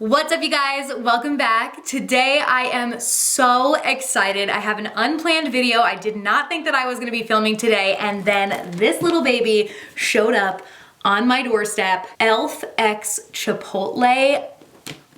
What's up, you guys? Welcome back. Today I am so excited. I have an unplanned video. I did not think that I was gonna be filming today, and then this little baby showed up on my doorstep. e.l.f. x Chipotle.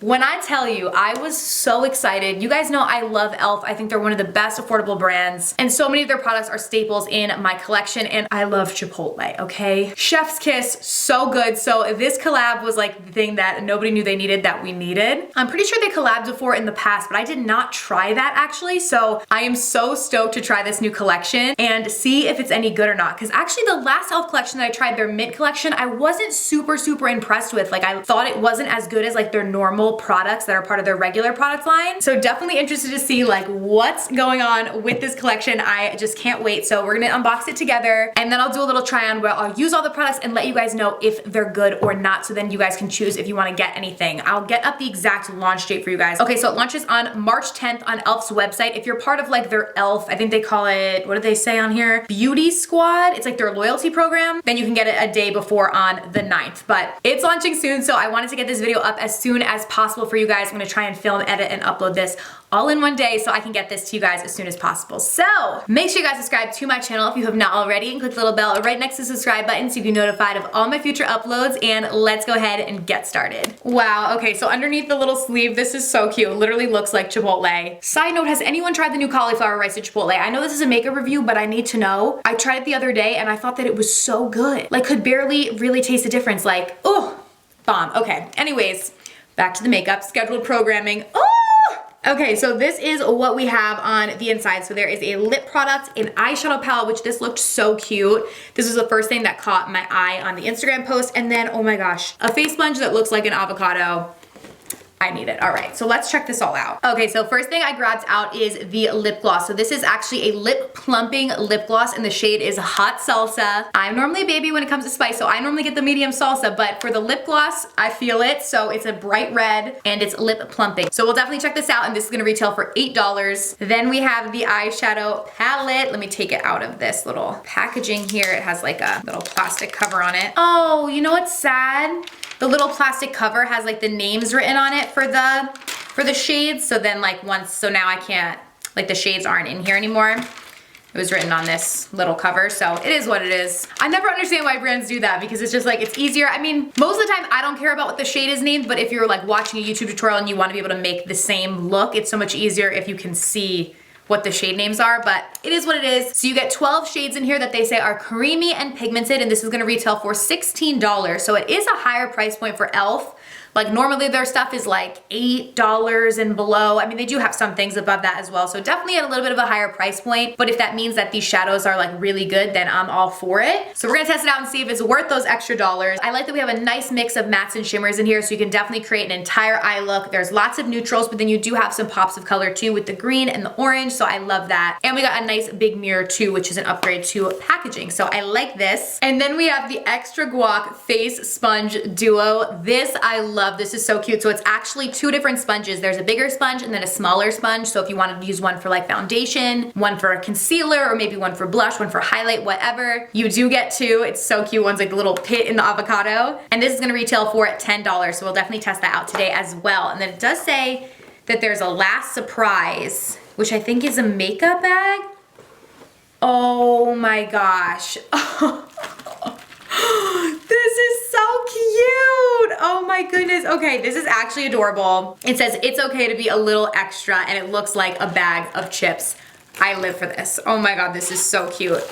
When I tell you, I was so excited. You guys know I love e.l.f. I think they're one of the best affordable brands, and so many of their products are staples in my collection, and I love Chipotle, okay? Chef's kiss, so good. So this collab was like the thing that nobody knew they needed that we needed. I'm pretty sure they collabed before in the past, but I did not try that actually, so I am so stoked to try this new collection and see if it's any good or not, because actually the last e.l.f. collection that I tried, their mint collection, I wasn't super impressed with. Like, I thought it wasn't as good as like their normal products that are part of their regular product line. So definitely interested to see like what's going on with this collection. I just can't wait. So we're gonna unbox it together, and then I'll do a little try on where I'll use all the products and let you guys know if they're good or not, so then you guys can choose if you want to get anything. I'll get up the exact launch date for you guys. Okay, so it launches on March 10th on e.l.f.'s website. If you're part of like their e.l.f., I think they call it, what do they say on here? Beauty Squad. It's like their loyalty program. Then you can get it a day before on the 9th, but it's launching soon, so I wanted to get this video up as soon as possible for you guys. I'm gonna try and film, edit, and upload this all in one day so I can get this to you guys as soon as possible. So make sure you guys subscribe to my channel if you have not already, and click the little bell right next to the subscribe button so you can be notified of all my future uploads, and let's go ahead and get started. Wow, okay, so underneath the little sleeve, this is so cute. It literally looks like Chipotle. Side note, has anyone tried the new cauliflower rice at Chipotle? I know this is a makeup review, but I need to know. I tried it the other day and I thought that it was so good. Like, could barely really taste the difference. Like, oh, bomb. Okay, anyways, back to the makeup, scheduled programming. Oh! Okay, so this is what we have on the inside. So there is a lip product, an eyeshadow palette, which this looked so cute. This was the first thing that caught my eye on the Instagram post. And then, oh my gosh, a face sponge that looks like an avocado. I need it. All right, so let's check this all out. Okay, so first thing I grabbed out is the lip gloss. So this is actually a lip plumping lip gloss, and the shade is Hot Salsa. I'm normally a baby when it comes to spice, so I normally get the medium salsa, but for the lip gloss, I feel it. So it's a bright red and it's lip plumping. So we'll definitely check this out, and this is gonna retail for $8. Then we have the eyeshadow palette. Let me take it out of this little packaging here. It has like a little plastic cover on it. Oh, you know what's sad? The little plastic cover has like the names written on it for the shades. So then like so now I can't, like the shades aren't in here anymore. It was written on this little cover, so it is what it is. I never understand why brands do that, because it's just like, it's easier. I mean, most of the time I don't care about what the shade is named, but if you're like watching a YouTube tutorial and you want to be able to make the same look, it's so much easier if you can see what the shade names are, but it is what it is. So you get 12 shades in here that they say are creamy and pigmented, and this is gonna retail for $16. So it is a higher price point for e.l.f. Like, normally their stuff is like $8 and below. I mean, they do have some things above that as well. So definitely at a little bit of a higher price point. But if that means that these shadows are like really good, then I'm all for it. So we're gonna test it out and see if it's worth those extra dollars. I like that we have a nice mix of mattes and shimmers in here, so you can definitely create an entire eye look. There's lots of neutrals, but then you do have some pops of color too with the green and the orange. So I love that. And we got a nice big mirror too, which is an upgrade to packaging. So I like this. And then we have the Extra Guac Face Sponge Duo. This I love. This is so cute. So it's actually two different sponges. There's a bigger sponge and then a smaller sponge. So if you wanted to use one for like foundation, one for a concealer, or maybe one for blush, one for highlight, whatever, you do get two. It's so cute. One's like the little pit in the avocado. And this is gonna retail for $10. So we'll definitely test that out today as well. And then it does say that there's a last surprise, which I think is a makeup bag. Oh my gosh. This is so cute. Oh my goodness. Okay, this is actually adorable. It says it's okay to be a little extra, and it looks like a bag of chips. I live for this. Oh my God, this is so cute.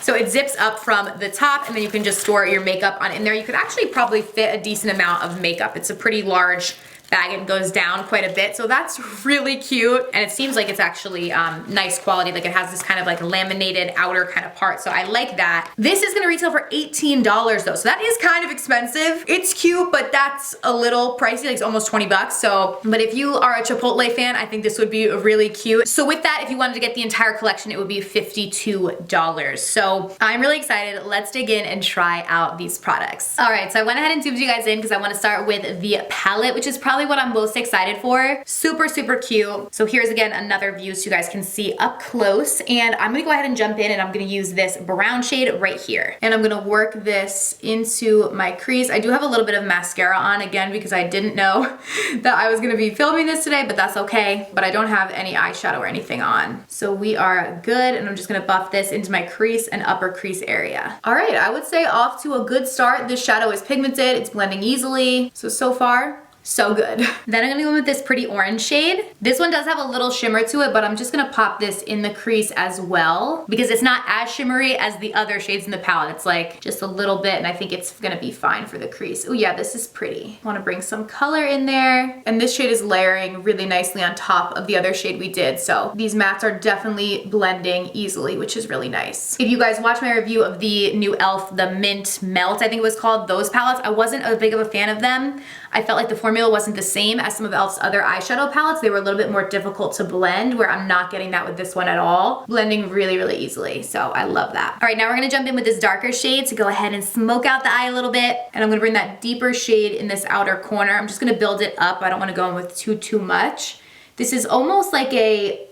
So it zips up from the top, and then you can just store your makeup on in there. You could actually probably fit a decent amount of makeup. It's a pretty large bag and goes down quite a bit, so that's really cute. And it seems like it's actually nice quality. Like, it has this kind of like laminated outer kind of part, so I like that. This is gonna retail for $18 though, so that is kind of expensive. It's cute, but that's a little pricey. Like, it's almost 20 bucks. So, but if you are a Chipotle fan, I think this would be really cute. So with that, if you wanted to get the entire collection, it would be $52. So I'm really excited. Let's dig in and try out these products. All right, so I went ahead and zoomed you guys in because I want to start with the palette, which is probably probably what I'm most excited for. Super, super cute. So here's again another view so you guys can see up close. And I'm gonna go ahead and jump in and I'm gonna use this brown shade right here. And I'm gonna work this into my crease. I do have a little bit of mascara on again because I didn't know that I was gonna be filming this today, but that's okay. But I don't have any eyeshadow or anything on. So we are good, and I'm just gonna buff this into my crease and upper crease area. All right, I would say off to a good start. This shadow is pigmented, it's blending easily. So far, so good. Then I'm gonna go in with this pretty orange shade. This one does have a little shimmer to it, but I'm just gonna pop this in the crease as well because it's not as shimmery as the other shades in the palette. It's like just a little bit, and I think it's gonna be fine for the crease. Oh yeah, this is pretty. I wanna bring some color in there. And this shade is layering really nicely on top of the other shade we did. So these mattes are definitely blending easily, which is really nice. If you guys watch my review of the new e.l.f., the Mint Melt, I think it was called, those palettes, I wasn't a big of a fan of them. I felt like the formula wasn't the same as some of e.l.f.'s other eyeshadow palettes. They were a little bit more difficult to blend, where I'm not getting that with this one at all. Blending really, really easily, so I love that. All right, now we're gonna jump in with this darker shade to go ahead and smoke out the eye a little bit. And I'm gonna bring that deeper shade in this outer corner. I'm just gonna build it up. I don't wanna go in with too much. This is almost like a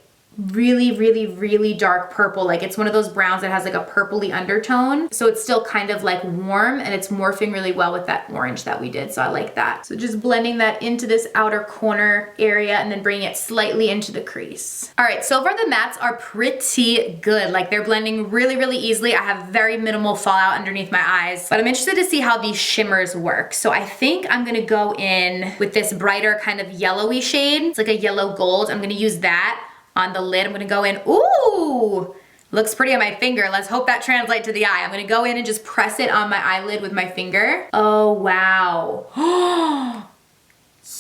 really, really, really dark purple. Like it's one of those browns that has like a purpley undertone. So it's still kind of like warm, and it's morphing really well with that orange that we did. So I like that. So just blending that into this outer corner area and then bringing it slightly into the crease. All right, so far the mattes are pretty good. Like they're blending really, really easily. I have very minimal fallout underneath my eyes, but I'm interested to see how these shimmers work. So I think I'm gonna go in with this brighter kind of yellowy shade. It's like a yellow gold. I'm gonna use that on the lid. I'm gonna go in, ooh, looks pretty on my finger. Let's hope that translates to the eye. I'm gonna go in and just press it on my eyelid with my finger. Oh, wow.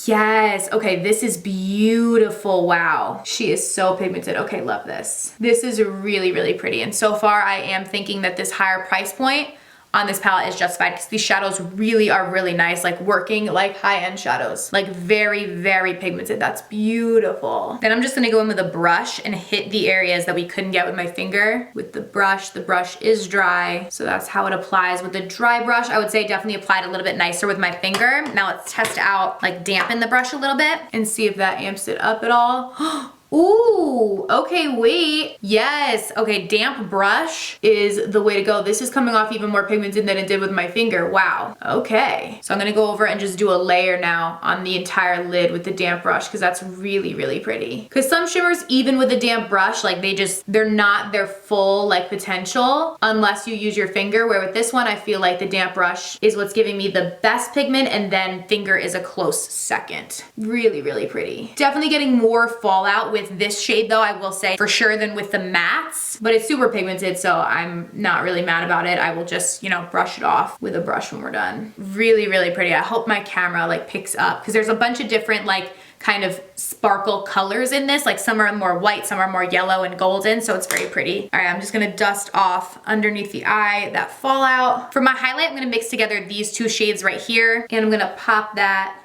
Yes, okay, this is beautiful, wow. She is so pigmented, okay, love this. This is really, really pretty. And so far I am thinking that this higher price point on this palette is justified because these shadows really are really nice, like working like high-end shadows. Like very, very pigmented. That's beautiful. Then I'm just gonna go in with a brush and hit the areas that we couldn't get with my finger. With the brush is dry, so that's how it applies. With the dry brush, I would say definitely applied a little bit nicer with my finger. Now let's test out, like dampen the brush a little bit and see if that amps it up at all. Ooh, okay, wait. Yes, okay, damp brush is the way to go. This is coming off even more pigmented than it did with my finger. Wow, okay. So I'm gonna go over and just do a layer now on the entire lid with the damp brush because that's really, really pretty. Because some shimmers, even with a damp brush, like they're not their full like potential unless you use your finger, where with this one, I feel like the damp brush is what's giving me the best pigment, and then finger is a close second. Really, really pretty. Definitely getting more fallout with this shade though, I will say, for sure, than with the mattes, but it's super pigmented, so I'm not really mad about it. I will just, you know, brush it off with a brush when we're done. Really, really pretty. I hope my camera like picks up because there's a bunch of different like kind of sparkle colors in this. Like some are more white, some are more yellow and golden, so it's very pretty. All right, I'm just gonna dust off underneath the eye that fallout. For my highlight, I'm gonna mix together these two shades right here, and I'm gonna pop that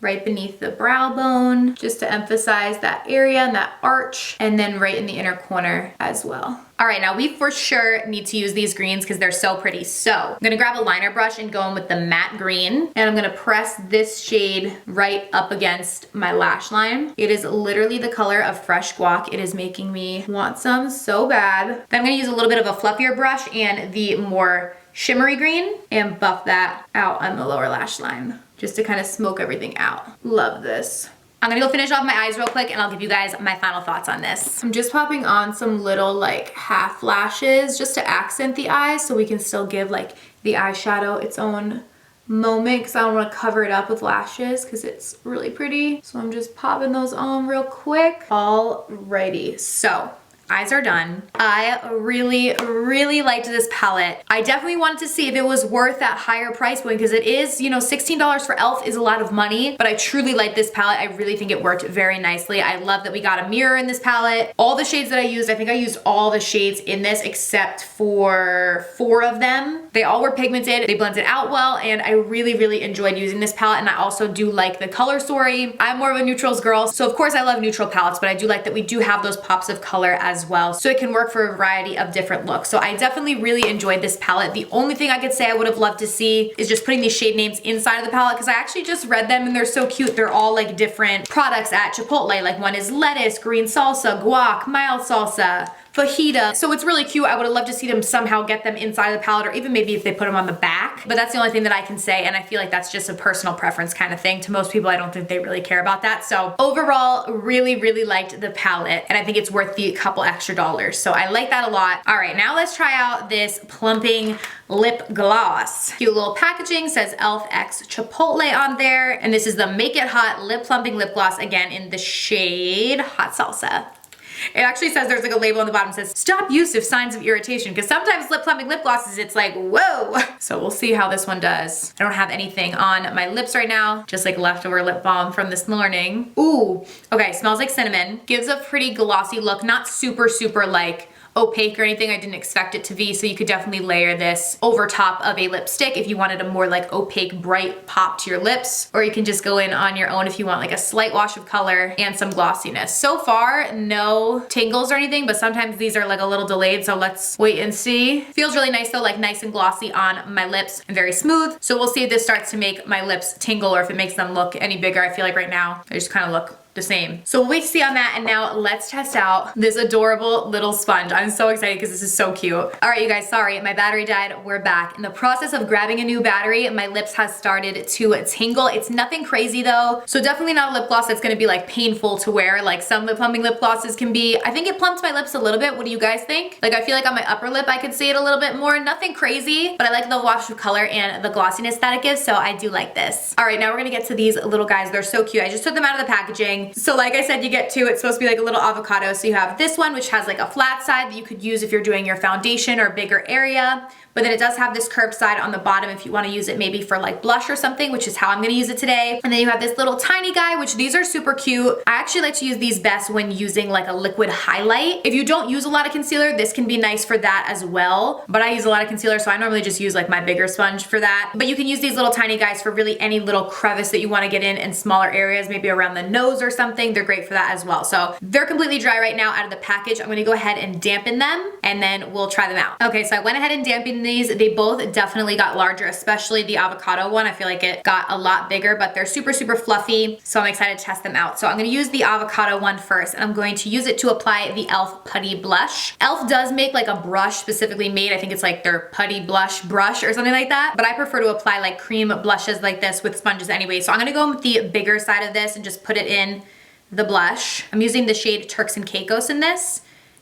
right beneath the brow bone, just to emphasize that area and that arch, and then right in the inner corner as well. All right, now we for sure need to use these greens because they're so pretty. So I'm gonna grab a liner brush and go in with the matte green, and I'm gonna press this shade right up against my lash line. It is literally the color of fresh guac. It is making me want some so bad. Then I'm gonna use a little bit of a fluffier brush and the more shimmery green and buff that out on the lower lash line, just to kind of smoke everything out. Love this. I'm gonna go finish off my eyes real quick and I'll give you guys my final thoughts on this. I'm just popping on some little like half lashes just to accent the eyes so we can still give like the eyeshadow its own moment, because I don't want to cover it up with lashes because it's really pretty. So I'm just popping those on real quick. Alrighty, so eyes are done. I really, really liked this palette. I definitely wanted to see if it was worth that higher price point because it is, you know, $16 for e.l.f. is a lot of money, but I truly like this palette. I really think it worked very nicely. I love that we got a mirror in this palette. All the shades that I used, I think I used all the shades in this except for 4 of them. They all were pigmented. They blended out well, and I really, really enjoyed using this palette, and I also do like the color story. I'm more of a neutrals girl, so of course I love neutral palettes, but I do like that we do have those pops of color as as well. So it can work for a variety of different looks. So I definitely really enjoyed this palette. The only thing I could say I would have loved to see is just putting these shade names inside of the palette, because I actually just read them and they're so cute. They're all like different products at Chipotle. Like one is lettuce, green salsa, guac, mild salsa, fajita. So it's really cute. I would have loved to see them somehow get them inside of the palette, or even maybe if they put them on the back. But that's the only thing that I can say, and I feel like that's just a personal preference kind of thing. To most people, I don't think they really care about that. So overall, really, really liked the palette, and I think it's worth the couple extra dollars. So I like that a lot. All right, now let's try out this plumping lip gloss. Cute little packaging, says e.l.f. x Chipotle on there. And this is the Make It Hot Lip Plumping Lip Gloss, again in the shade Hot Salsa. It actually says, there's like a label on the bottom that says, stop use if signs of irritation, because sometimes lip plumping lip glosses, it's like, whoa. So we'll see how this one does. I don't have anything on my lips right now, just like leftover lip balm from this morning. Ooh, okay, smells like cinnamon. Gives a pretty glossy look, not super, super like opaque or anything. I didn't expect it to be, so you could definitely layer this over top of a lipstick if you wanted a more like opaque, bright pop to your lips, or you can just go in on your own if you want like a slight wash of color and some glossiness. So far, no tangles or anything, but sometimes these are like a little delayed, so let's wait and see. Feels really nice though, like nice and glossy on my lips and very smooth. So we'll see if this starts to make my lips tingle or if it makes them look any bigger. I feel like right now, they just kind of look the same. So we'll wait to see on that, and now let's test out this adorable little sponge. I'm so excited because this is so cute. All right, you guys, sorry, my battery died. We're back. In the process of grabbing a new battery, my lips has started to tingle. It's nothing crazy though, so definitely not a lip gloss that's gonna be like painful to wear like some lip plumping lip glosses can be. I think it plumps my lips a little bit. What do you guys think? Like, I feel like on my upper lip I could see it a little bit more. Nothing crazy, but I like the wash of color and the glossiness that it gives, so I do like this. All right, now we're gonna get to these little guys. They're so cute. I just took them out of the packaging. So like I said, you get two. It's supposed to be like a little avocado. So you have this one, which has like a flat side that you could use if you're doing your foundation or bigger area. But then it does have this curved side on the bottom if you want to use it maybe for like blush or something, which is how I'm going to use it today. And then you have this little tiny guy, which these are super cute. I actually like to use these best when using like a liquid highlight. If you don't use a lot of concealer, this can be nice for that as well. But I use a lot of concealer, so I normally just use like my bigger sponge for that. But you can use these little tiny guys for really any little crevice that you want to get in smaller areas, maybe around the nose or something. They're great for that as well. So they're completely dry right now out of the package. I'm going to go ahead and dampen them, and then we'll try them out. Okay, so I went ahead and dampened these. They both definitely got larger, especially the avocado one. I feel like it got a lot bigger, but they're super, super fluffy. So I'm excited to test them out. So I'm going to use the avocado one first, and I'm going to use it to apply the e.l.f. Putty Blush. e.l.f. does make like a brush specifically made. I think it's like their Putty Blush brush or something like that. But I prefer to apply like cream blushes like this with sponges anyway. So I'm going to go with the bigger side of this and just put it in the blush. I'm using the shade Turks and Caicos in this.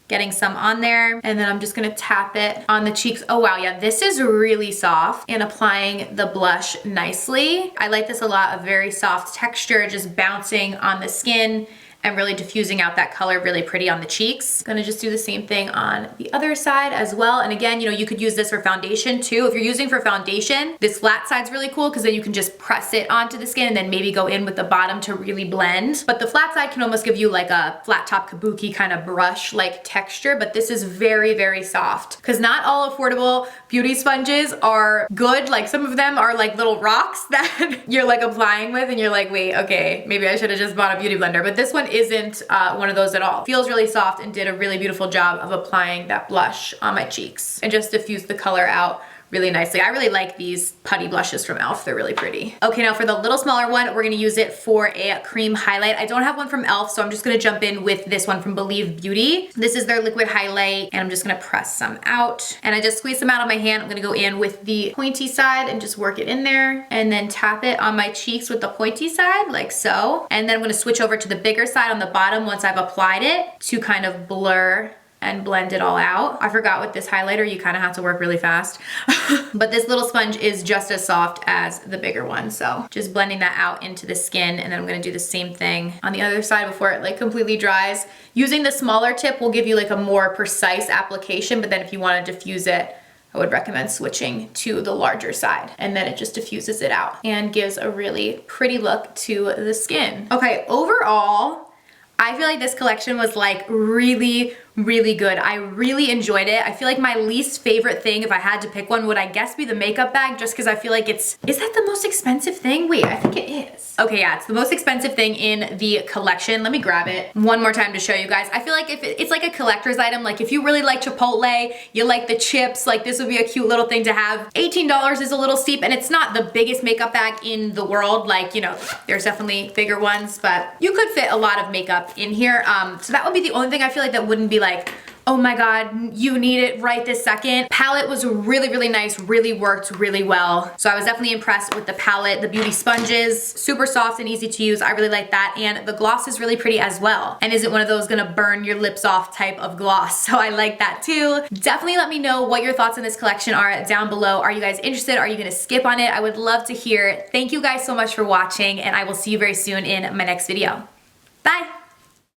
Getting some on there, and then I'm just gonna tap it on the cheeks. Oh wow, yeah, this is really soft, and applying the blush nicely. I like this a lot, a very soft texture, just bouncing on the skin and really diffusing out that color really pretty on the cheeks. Gonna just do the same thing on the other side as well. And again, you know, you could use this for foundation too. If you're using for foundation, this flat side's really cool because then you can just press it onto the skin and then maybe go in with the bottom to really blend. But the flat side can almost give you like a flat top kabuki kind of brush like texture, but this is very, very soft because not all affordable beauty sponges are good. Like some of them are like little rocks that you're like applying with and you're like, wait, okay, maybe I should have just bought a beauty blender. But this one isn't one of those at all. Feels really soft and did a really beautiful job of applying that blush on my cheeks and just diffused the color out really nicely. I really like these putty blushes from e.l.f. They're really pretty. Okay, now for the little smaller one, we're gonna use it for a cream highlight. I don't have one from e.l.f., so I'm just gonna jump in with this one from Believe Beauty. This is their liquid highlight, and I'm just gonna press some out. And I just squeeze some out on my hand. I'm gonna go in with the pointy side and just work it in there, and then tap it on my cheeks with the pointy side, like so. And then I'm gonna switch over to the bigger side on the bottom once I've applied it to kind of blur and blend it all out. I forgot with this highlighter, you kind of have to work really fast. But this little sponge is just as soft as the bigger one. So just blending that out into the skin, and then I'm gonna do the same thing on the other side before it like completely dries. Using the smaller tip will give you like a more precise application, but then if you wanna diffuse it, I would recommend switching to the larger side, and then it just diffuses it out and gives a really pretty look to the skin. Okay, overall, I feel like this collection was like really, really good. I really enjoyed it. I feel like my least favorite thing, if I had to pick one, would I guess be the makeup bag, just because I feel like is that the most expensive thing? Wait, I think it is. Okay, yeah, it's the most expensive thing in the collection. Let me grab it one more time to show you guys. I feel like if it's like a collector's item, like if you really like Chipotle, you like the chips, like this would be a cute little thing to have. $18 is a little steep, and it's not the biggest makeup bag in the world. Like, you know, there's definitely bigger ones, but you could fit a lot of makeup in here. So that would be the only thing I feel like that wouldn't be like, oh my God, you need it right this second. Palette was really, really nice, really worked really well. So I was definitely impressed with the palette. The beauty sponges, super soft and easy to use. I really like that. And the gloss is really pretty as well. And isn't one of those gonna burn your lips off type of gloss. So I like that too. Definitely let me know what your thoughts on this collection are down below. Are you guys interested? Are you gonna skip on it? I would love to hear. Thank you guys so much for watching, and I will see you very soon in my next video. Bye.